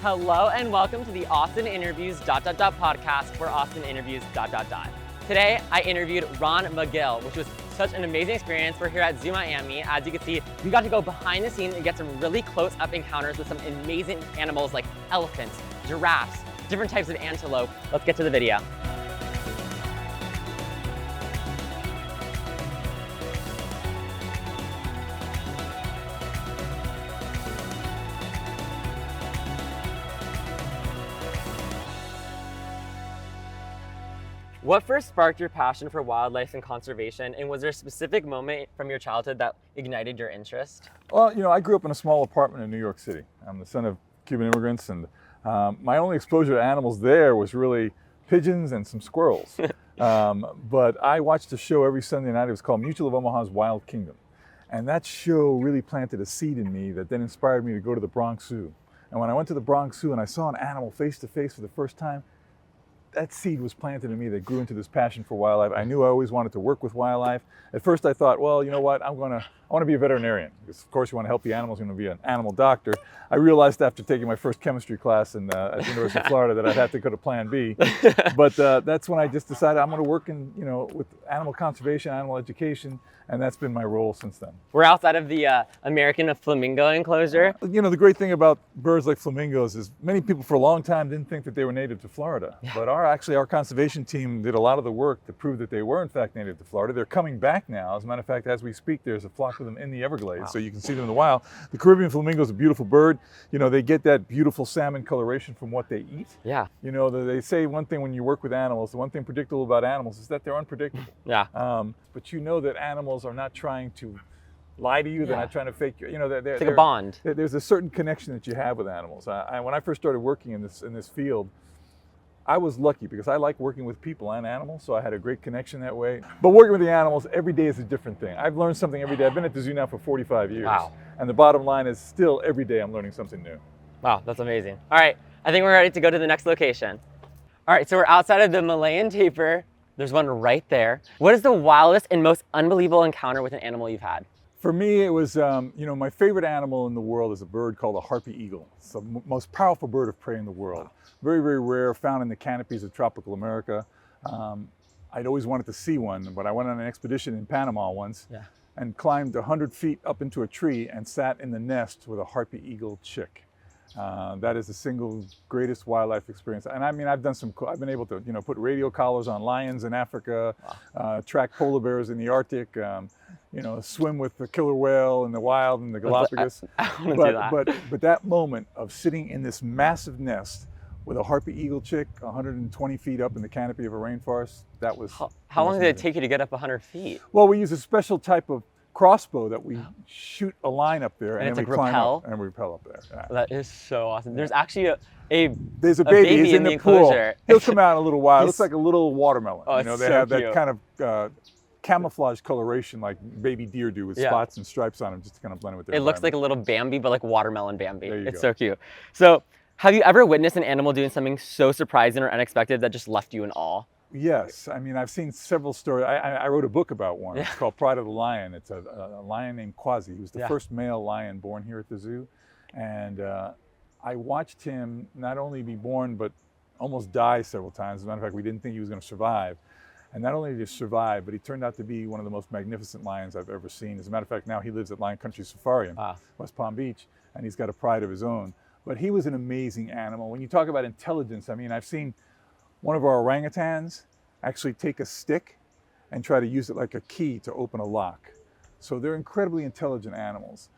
Hello and welcome to the Austin Interviews ... podcast where Austin interviews ... Today I interviewed Ron Magill, which was such an amazing experience. We're here at Zoo Miami. As you can see, we got to go behind the scenes and get some really close up encounters with some amazing animals like elephants, giraffes, different types of antelope. Let's get to the video. What first sparked your passion for wildlife and conservation, and was there a specific moment from your childhood that ignited your interest? Well, I grew up in a small apartment in New York City. I'm the son of Cuban immigrants, and my only exposure to animals there was really pigeons and some squirrels. But I watched a show every Sunday night. It was called Mutual of Omaha's Wild Kingdom. And that show really planted a seed in me that then inspired me to go to the Bronx Zoo. And when I went to the Bronx Zoo and I saw an animal face to face for the first time, that seed was planted in me that grew into this passion for wildlife. I knew I always wanted to work with wildlife. At first I thought, well, you know what, I want to be a veterinarian. Because of course you want to help the animals, you want to be an animal doctor. I realized after taking my first chemistry class at the University of Florida that I'd have to go to Plan B. But that's when I just decided I'm going to work in, with animal conservation, animal education, and that's been my role since then. We're outside of the American flamingo enclosure. The great thing about birds like flamingos is many people for a long time didn't think that they were native to Florida. Yeah. But our conservation team did a lot of the work to prove that they were in fact native to Florida. They're coming back now. As a matter of fact, as we speak, there's a flock of them in the Everglades, wow. So you can see them in the wild. The Caribbean flamingo is a beautiful bird. They get that beautiful salmon coloration from what they eat. Yeah. They say one thing when you work with animals, the one thing predictable about animals is that they're unpredictable. Yeah. But that animals are not trying to lie to you. They're not trying to fake you. It's like a bond. There's a certain connection that you have with animals. When I first started working in this field, I was lucky because I like working with people and animals, so I had a great connection that way. But working with the animals every day is a different thing. I've learned something every day. I've been at the zoo now for 45 years. Wow. And the bottom line is still every day I'm learning something new. Wow, that's amazing. All right, I think we're ready to go to the next location. All right, so we're outside of the Malayan tapir. There's one right there. What is the wildest and most unbelievable encounter with an animal you've had? For me, it was, my favorite animal in the world is a bird called a harpy eagle. It's the most powerful bird of prey in the world. Wow. Very, very rare, found in the canopies of tropical America. I'd always wanted to see one, but I went on an expedition in Panama once and climbed 100 feet up into a tree and sat in the nest with a harpy eagle chick. That is the single greatest wildlife experience. And I've been able to, put radio collars on lions in Africa, wow. Track polar bears in the Arctic, swim with the killer whale in the wild in the Galápagos. But that moment of sitting in this massive nest with a harpy eagle chick 120 feet up in the canopy of a rainforest, that was... How long did it take you to get up 100 feet? Well, we use a special type of crossbow that we shoot a line up there and then we climb up and we rappel up there. Yeah. That is so awesome. There's actually a baby. He's in the pool. Enclosure. He'll come out in a little while. It looks like a little watermelon. Oh, they have that kind of camouflage coloration like baby deer do with spots and stripes on them just to kind of blend with their environment. Looks like a little Bambi, but like watermelon Bambi. It's so cute. So have you ever witnessed an animal doing something so surprising or unexpected that just left you in awe? Yes, I've seen several stories. I wrote a book about one. It's called Pride of the Lion. It's a lion named Quasi. He was the first male lion born here at the zoo. And I watched him not only be born, but almost die several times. As a matter of fact, we didn't think he was going to survive. And not only did he survive, but he turned out to be one of the most magnificent lions I've ever seen. As a matter of fact, now he lives at Lion Country Safari in West Palm Beach, and he's got a pride of his own. But he was an amazing animal. When you talk about intelligence, I've seen one of our orangutans actually take a stick and try to use it like a key to open a lock. So they're incredibly intelligent animals.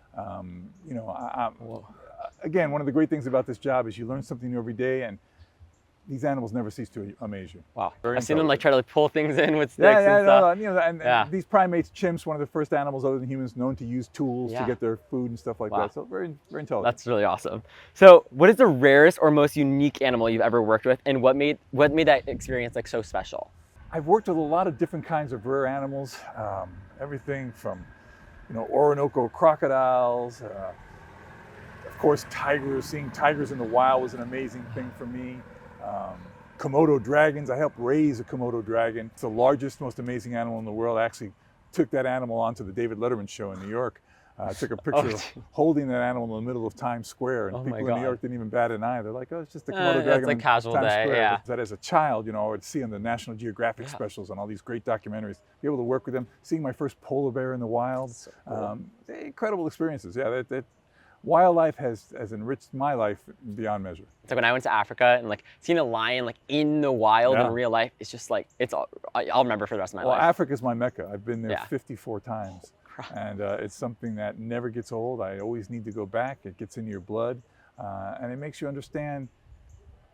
Again, one of the great things about this job is you learn something new every day, and these animals never cease to amaze you. Wow. I've seen them try to pull things in with sticks and stuff. And these primates, chimps, one of the first animals other than humans known to use tools to get their food and stuff like that. So very, very intelligent. That's really awesome. So what is the rarest or most unique animal you've ever worked with, and what made that experience so special? I've worked with a lot of different kinds of rare animals. Everything from, Orinoco crocodiles, of course tigers. Seeing tigers in the wild was an amazing thing for me. Komodo dragons. I helped raise a Komodo dragon. It's the largest, most amazing animal in the world. I actually took that animal onto the David Letterman show in New York. I took a picture of holding that animal in the middle of Times Square, and Oh people my in New York God. didn't even bat an eye. They're like, oh, it's just a Komodo dragon It's a in casual Times day, Square. yeah. But that as a child, I would see on the National Geographic specials and all these great documentaries, be able to work with them, seeing my first polar bear in the wild. So cool. Incredible experiences. Yeah, wildlife has enriched my life beyond measure. It's like when I went to Africa and like seeing a lion like in the wild in Yeah. real life, it's just like, I'll remember for the rest of my Well, life. Africa's my mecca. I've been there Yeah. 54 times. And it's something that never gets old. I always need to go back. It gets into your blood. And it makes you understand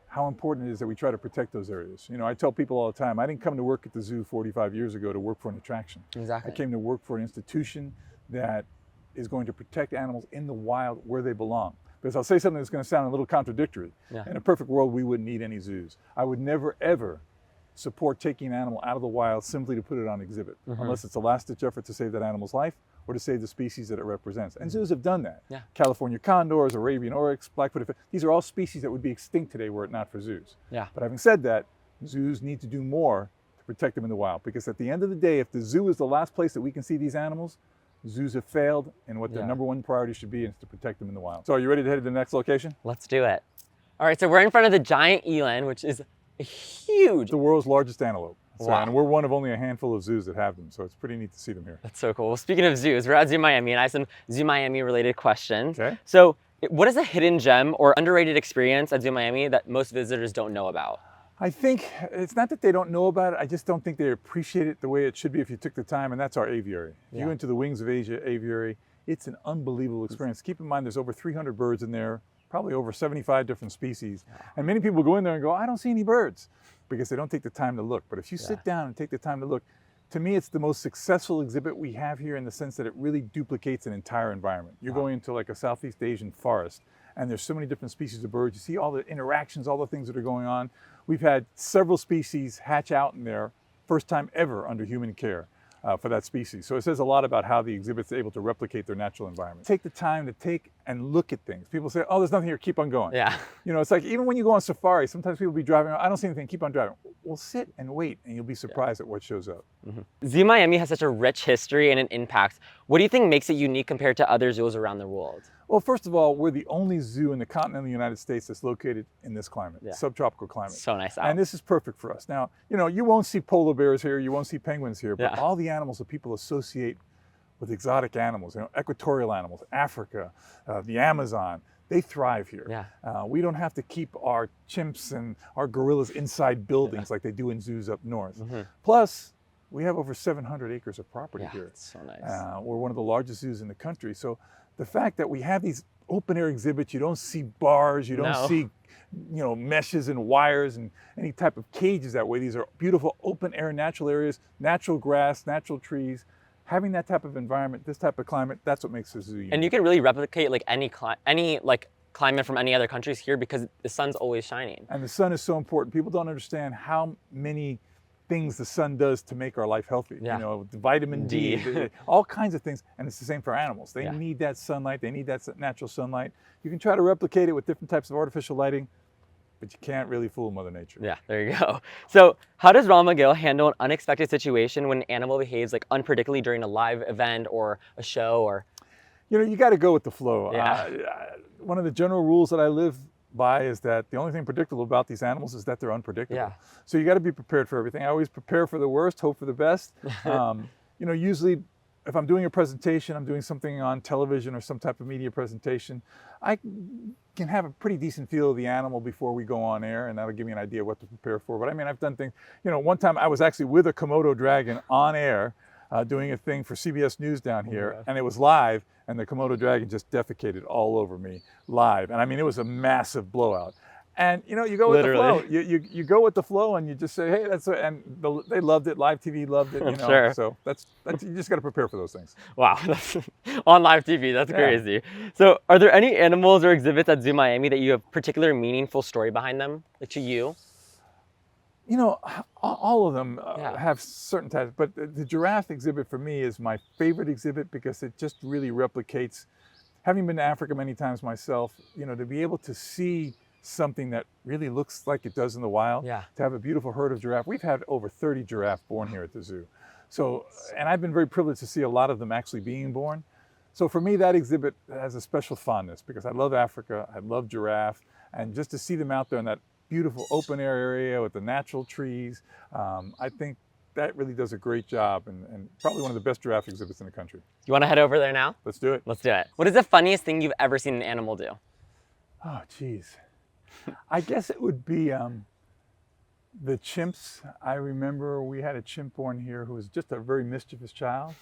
how important it is that we try to protect those areas. I tell people all the time, I didn't come to work at the zoo 45 years ago to work for an attraction. Exactly. I came to work for an institution that is going to protect animals in the wild where they belong. Because I'll say something that's going to sound a little contradictory. Yeah. In a perfect world, we wouldn't need any zoos. I would never, ever support taking an animal out of the wild simply to put it on exhibit, unless it's a last-ditch effort to save that animal's life or to save the species that it represents. And zoos have done that. Yeah. California condors, Arabian oryx, black-footed fish, these are all species that would be extinct today were it not for zoos. Yeah. But having said that, zoos need to do more to protect them in the wild, because at the end of the day, if the zoo is the last place that we can see these animals, zoos have failed, and what their number one priority should be is to protect them in the wild. So are you ready to head to the next location? Let's do it. All right, so we're in front of the giant eland, which is huge. The world's largest antelope. So, Wow. and we're one of only a handful of zoos that have them, so it's pretty neat to see them here. That's so cool. Well, speaking of zoos, we're at Zoo Miami, and I have some Zoo Miami related questions. Okay. So what is a hidden gem or underrated experience at Zoo Miami that most visitors don't know about? I think it's not that they don't know about it, I just don't think they appreciate it the way it should be if you took the time, and that's our aviary. If you went to the Wings of Asia aviary, it's an unbelievable experience. Keep in mind there's over 300 birds in there, probably over 75 different species. And many people go in there and go, I don't see any birds, because they don't take the time to look. But if you sit down and take the time to look, to me, it's the most successful exhibit we have here in the sense that it really duplicates an entire environment. You're going into like a Southeast Asian forest, and there's so many different species of birds. You see all the interactions, all the things that are going on. We've had several species hatch out in there, first time ever under human care for that species. So it says a lot about how the exhibit's able to replicate their natural environment. Take the time to take and look at things. People say, oh, there's nothing here, keep on going. Yeah. It's like even when you go on safari, sometimes people will be driving, I don't see anything, keep on driving. Well, sit and wait, and you'll be surprised at what shows up. Zoo Miami has such a rich history and an impact. What do you think makes it unique compared to other zoos around the world? Well, first of all, we're the only zoo in the continental United States that's located in this climate, subtropical climate. So nice out. And this is perfect for us. Now, you won't see polar bears here, you won't see penguins here, but Yeah. all the animals that people associate with exotic animals, equatorial animals, Africa, the Amazon, they thrive here. Yeah. We don't have to keep our chimps and our gorillas inside buildings like they do in zoos up north. Plus, we have over 700 acres of property here. It's so nice. We're one of the largest zoos in the country. So the fact that we have these open air exhibits, you don't see bars, you don't see meshes and wires and any type of cages that way. These are beautiful open air natural areas, natural grass, natural trees. Having that type of environment, this type of climate, that's what makes the zoo unique. And you can really replicate like any climate from any other countries here because the sun's always shining. And the sun is so important. People don't understand how many things the sun does to make our life healthy. The vitamin D, all kinds of things. And it's the same for animals. They need that sunlight. They need that natural sunlight. You can try to replicate it with different types of artificial lighting, but you can't really fool Mother Nature. Yeah, there you go. So how does Ron Magill handle an unexpected situation when an animal behaves like unpredictably during a live event or a show or? You got to go with the flow. Yeah. One of the general rules that I live by is that the only thing predictable about these animals is that they're unpredictable. Yeah. So you got to be prepared for everything. I always prepare for the worst, hope for the best. Usually if I'm doing a presentation, I'm doing something on television or some type of media presentation, I can have a pretty decent feel of the animal before we go on air, and that'll give me an idea of what to prepare for. But I mean, I've done things, one time I was actually with a Komodo dragon on air doing a thing for CBS News down here, and it was live, and the Komodo dragon just defecated all over me live. And I mean, it was a massive blowout. And you go with the flow. You go with the flow, and you just say, "Hey, that's," and they loved it. Live TV loved it. Sure. So that's you just got to prepare for those things. Wow, that's on live TV. That's crazy. So, are there any animals or exhibits at Zoo Miami that you have particular meaningful story behind them, like to you? All of them have certain types, but the giraffe exhibit for me is my favorite exhibit because it just really replicates. Having been to Africa many times myself, to be able to see something that really looks like it does in the wild, to have a beautiful herd of giraffe. We've had over 30 giraffe born here at the zoo. So, and I've been very privileged to see a lot of them actually being born. So for me, that exhibit has a special fondness because I love Africa, I love giraffe, and just to see them out there in that beautiful open air area with the natural trees, I think that really does a great job and probably one of the best giraffe exhibits in the country. You want to head over there now? Let's do it. Let's do it. What is the funniest thing you've ever seen an animal do? Oh, geez. I guess it would be the chimps. I remember we had a chimp born here who was just a very mischievous child,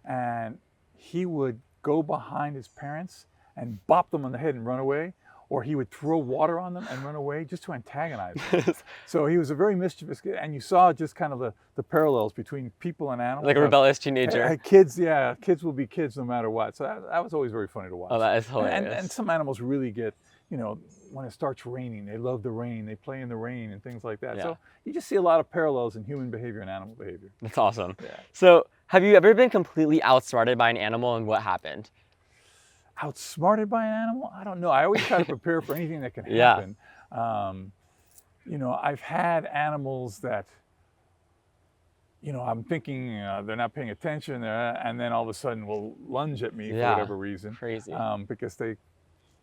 and he would go behind his parents and bop them on the head and run away, or he would throw water on them and run away just to antagonize them. So he was a very mischievous kid, and you saw just kind of the parallels between people and animals. Like a rebellious teenager. Kids, yeah, kids will be kids no matter what. So that was always very funny to watch. Oh, that is hilarious. And some animals really get, you know, when it starts raining, they love the rain, they play in the rain and things like that. Yeah. So you just see a lot of parallels in human behavior and animal behavior. That's awesome. Yeah. So have you ever been completely outsmarted by an animal, and what happened? Outsmarted by an animal? I don't know. I always try to prepare for anything that can Yeah. happen. You know, I've had animals that, you know, I'm thinking they're not paying attention, and then all of a sudden will lunge at me for whatever reason. Crazy. Because they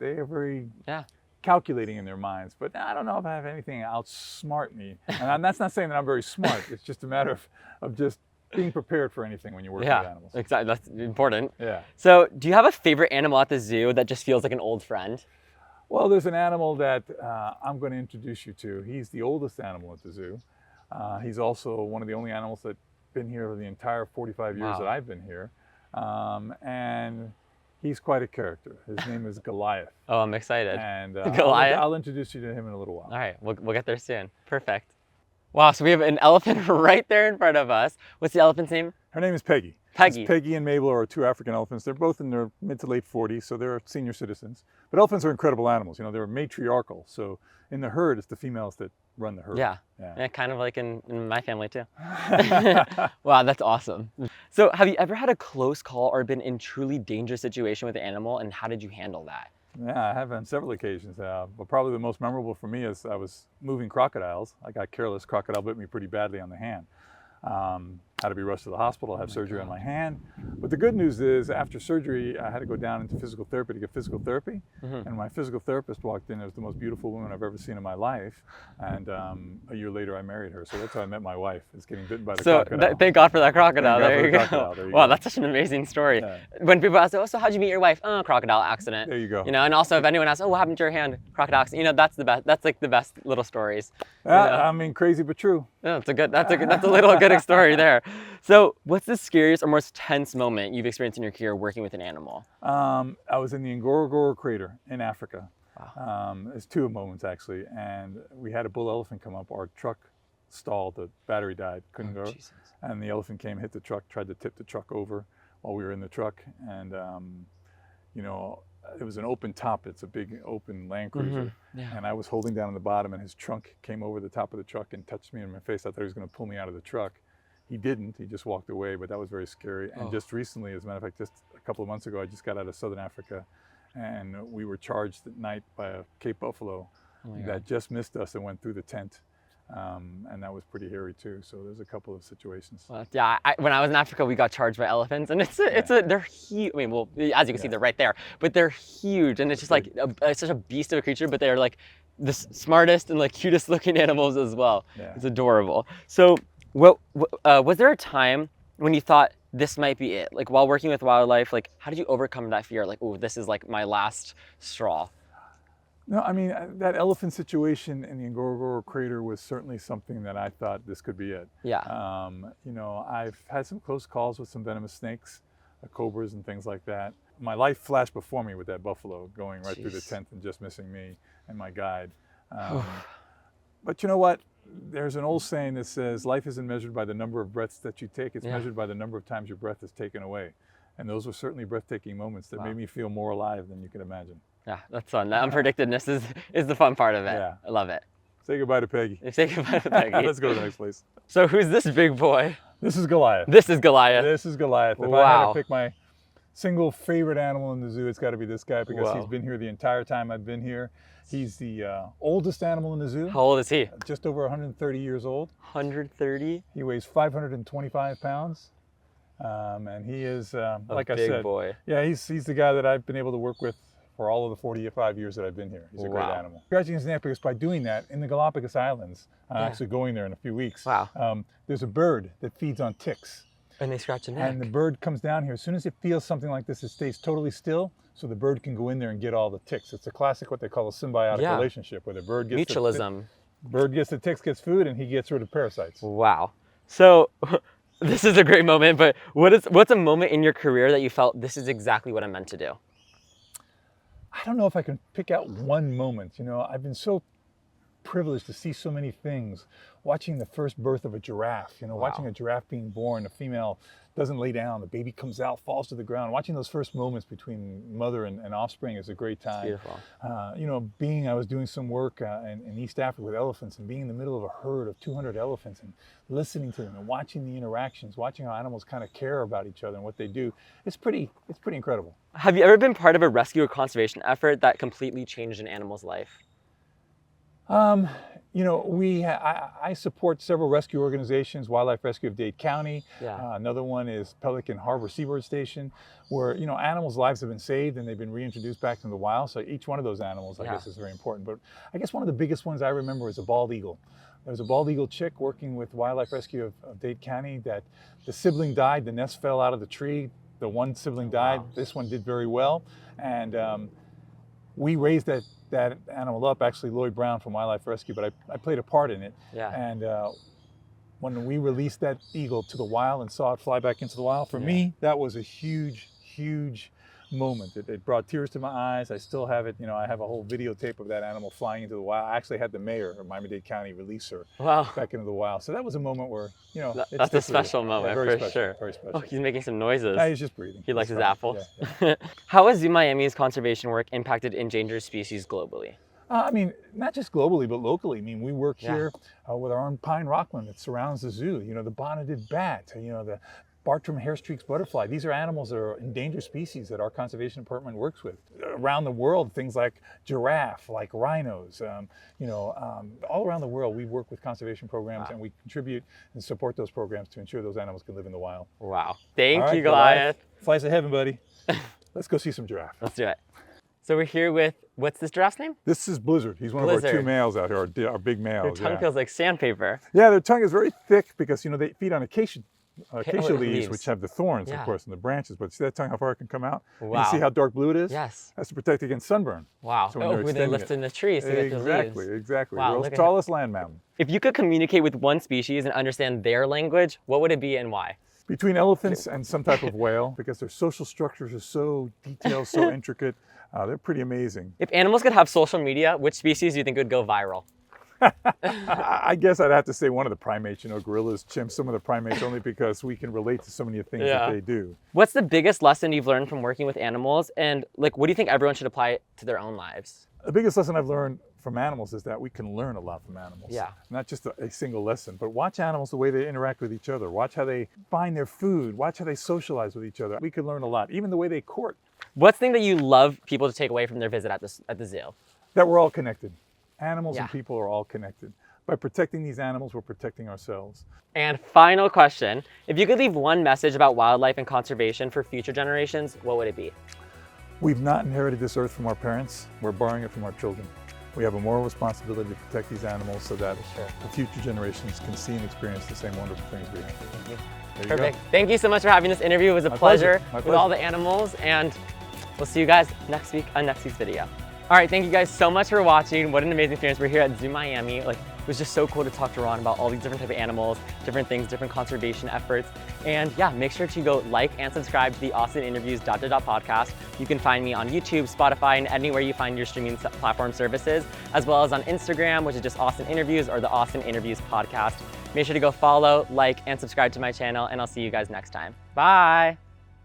are very Yeah. calculating in their minds. But I don't know if I have anything outsmart me. And that's not saying that I'm very smart. It's just a matter of just being prepared for anything when you work with animals. Exactly. That's important. Yeah. So do you have a favorite animal at the zoo that just feels like an old friend? Well, there's an animal that I'm going to introduce you to. He's the oldest animal at the zoo. He's also one of the only animals that's been here the entire 45 years that I've been here. And he's quite a character. His name is Goliath. Oh, I'm excited. And Goliath? I'll introduce you to him in a little while. All right, we'll get there soon. Perfect. Wow, so we have an elephant right there in front of us. What's the elephant's name? Her name is Peggy. Peggy. Peggy and Mabel are two African elephants. They're both in their mid to late 40s, so they're senior citizens. But elephants are incredible animals. You know, they're matriarchal. So in the herd, it's the females that run the herd. Yeah. Yeah. Yeah, kind of like in my family too. Wow, that's awesome. So have you ever had a close call or been in truly dangerous situation with an animal, and how did you handle that? Yeah, I have on several occasions. But probably the most memorable for me is I was moving crocodiles. I got careless. Crocodile bit me pretty badly on the hand. Had to be rushed to the hospital, have surgery on my hand. But the good news is after surgery, I had to go down into physical therapy to get physical therapy. And my physical therapist walked in. It was the most beautiful woman I've ever seen in my life. And a year later, I married her. So that's how I met my wife, is getting bitten by the crocodile. Thank God for that crocodile. Thank God There for you the go. crocodile. There you Wow, go. that's such an amazing story. Yeah. When people ask, oh, so how'd you meet your wife? Oh, crocodile accident. There you go. You know, and also if anyone asks, oh, what happened to your hand? Crocodile accident. You know, that's the best. That's like the best little stories. You know? I mean, crazy but true. Yeah, that's a little good story there. So what's the scariest or most tense moment you've experienced in your career working with an animal? I was in the Ngorongoro crater in Africa. Wow. There's two moments actually, and we had a bull elephant come up. Our truck stalled, the battery died, couldn't go. Jesus. And the elephant came, hit the truck, tried to tip the truck over while we were in the truck. And, you know, it was an open top. It's a big open Land Cruiser. Yeah. And I was holding down on the bottom, and his trunk came over the top of the truck and touched me in my face. I thought he was going to pull me out of the truck. He didn't. He just walked away, but that was very scary. And just recently, as a matter of fact, just a couple of months ago, I just got out of Southern Africa, and we were charged at night by a Cape buffalo that just missed us and went through the tent. And that was pretty hairy too. So there's a couple of situations. Well, yeah, when I was in Africa, we got charged by elephants, and they're huge. I mean, well, as you can see, they're right there, but they're huge, and it's just like it's such a beast of a creature, but they're like the smartest and like cutest looking animals as well. Yeah. It's adorable. So, was there a time when you thought this might be it? Like while working with wildlife, like how did you overcome that fear? Like, oh, this is like my last straw. No, I mean, that elephant situation in the Ngorongoro crater was certainly something that I thought this could be it. Yeah. You know, I've had some close calls with some venomous snakes, cobras and things like that. My life flashed before me with that buffalo going right through the tent and just missing me and my guide. But you know what? There's an old saying that says life isn't measured by the number of breaths that you take, it's measured by the number of times your breath is taken away. And those were certainly breathtaking moments that made me feel more alive than you can imagine. Yeah, that's fun. That unpredictedness is the fun part of it. Yeah. I love it. Say goodbye to Peggy. Say goodbye to Peggy. Let's go to the next place. So who's this big boy? This is Goliath. This is Goliath. This is Goliath. If I had to pick my single favorite animal in the zoo, it's got to be this guy because he's been here the entire time I've been here. He's the oldest animal in the zoo. How old is he? Just over 130 years old. 130? He weighs 525 pounds. And he is, like a I big said, boy. yeah, he's the guy that I've been able to work with for all of the 45 years that I've been here. He's a great animal. Scratching his neck because by doing that in the Galapagos Islands, actually going there in a few weeks, there's a bird that feeds on ticks. And they scratch a neck. And the bird comes down here. As soon as it feels something like this, it stays totally still, so the bird can go in there and get all the ticks. It's a classic, what they call a symbiotic relationship, where the bird gets mutualism. Bird gets the ticks, gets food, and he gets rid of parasites. Wow. So this is a great moment, but what's a moment in your career that you felt this is exactly what I'm meant to do? I don't know if I can pick out one moment. You know, I've been so privileged to see so many things. Watching the first birth of a giraffe, you know, watching a giraffe being born, the female doesn't lay down, the baby comes out, falls to the ground. Watching those first moments between mother and offspring is a great time. It's beautiful. You know, I was doing some work in East Africa with elephants, and being in the middle of a herd of 200 elephants and listening to them and watching the interactions, watching how animals kind of care about each other and what they do. It's pretty incredible. Have you ever been part of a rescue or conservation effort that completely changed an animal's life? You know, I support several rescue organizations, Wildlife Rescue of Dade County. Another one is Pelican Harbor Seabird Station, where, you know, animals' lives have been saved and they've been reintroduced back into the wild. So each one of those animals, I guess, is very important. But I guess one of the biggest ones I remember is a bald eagle. There was a bald eagle chick working with Wildlife Rescue of Dade County that the sibling died, the nest fell out of the tree. The one sibling died. This one did very well. And we raised that animal up, actually Lloyd Brown from Wildlife Rescue, but I played a part in it. And when we released that eagle to the wild and saw it fly back into the wild, for me, that was a huge, huge moment. It brought tears to my eyes. I still have it. You know, I have a whole videotape of that animal flying into the wild. I actually had the mayor of Miami-Dade County release her back into the wild. So that was a moment where, you know, that's a special moment, for sure. Very special. Oh, he's making some noises. Yeah, he's just breathing. He likes his apples. How has Zoo Miami's conservation work impacted endangered species globally? I mean, not just globally, but locally. I mean, we work here with our own pine rockland that surrounds the zoo. You know, the bonneted bat, you know, the Bartram hair-streaked butterfly. These are animals that are endangered species that our conservation department works with. Around the world, things like giraffe, like rhinos, you know, all around the world, we work with conservation programs and we contribute and support those programs to ensure those animals can live in the wild. Wow. Thank you, Goliath. Flies to heaven, buddy. Let's go see some giraffe. Let's do it. So we're here with, what's this giraffe's name? This is Blizzard. He's one of our two males out here, our big males. Their tongue feels like sandpaper. Yeah, their tongue is very thick because, you know, they feed on acacia leaves, which have the thorns, of course, and the branches. But see that tongue, how far it can come out? Wow. And you see how dark blue it is? Yes. That's to protect against sunburn. Wow. So when they lift in the tree, so you get the leaves. Exactly. Wow, World's tallest land mammal. If you could communicate with one species and understand their language, what would it be and why? Between elephants and some type of whale, because their social structures are so detailed, so intricate, they're pretty amazing. If animals could have social media, which species do you think would go viral? I guess I'd have to say one of the primates, you know, gorillas, chimps, some of the primates, only because we can relate to so many things that they do. What's the biggest lesson you've learned from working with animals? And like, what do you think everyone should apply to their own lives? The biggest lesson I've learned from animals is that we can learn a lot from animals. Yeah. Not just a single lesson, but watch animals the way they interact with each other. Watch how they find their food. Watch how they socialize with each other. We can learn a lot, even the way they court. What's the thing that you love people to take away from their visit at the zoo? That we're all connected. Animals and people are all connected. By protecting these animals, we're protecting ourselves. And final question, if you could leave one message about wildlife and conservation for future generations, what would it be? We've not inherited this earth from our parents. We're borrowing it from our children. We have a moral responsibility to protect these animals so that the future generations can see and experience the same wonderful things we have. Perfect. Thank you so much for having this interview. It was a pleasure with all the animals, and we'll see you guys next week on next week's video. All right, thank you guys so much for watching. What an amazing experience. We're here at Zoo Miami. Like, it was just so cool to talk to Ron about all these different type of animals, different things, different conservation efforts. And yeah, make sure to go like and subscribe to the Austin Interviews podcast. You can find me on YouTube, Spotify, and anywhere you find your streaming platform services, as well as on Instagram, which is just Austin Interviews or the Austin Interviews podcast. Make sure to go follow, like, and subscribe to my channel, and I'll see you guys next time. Bye.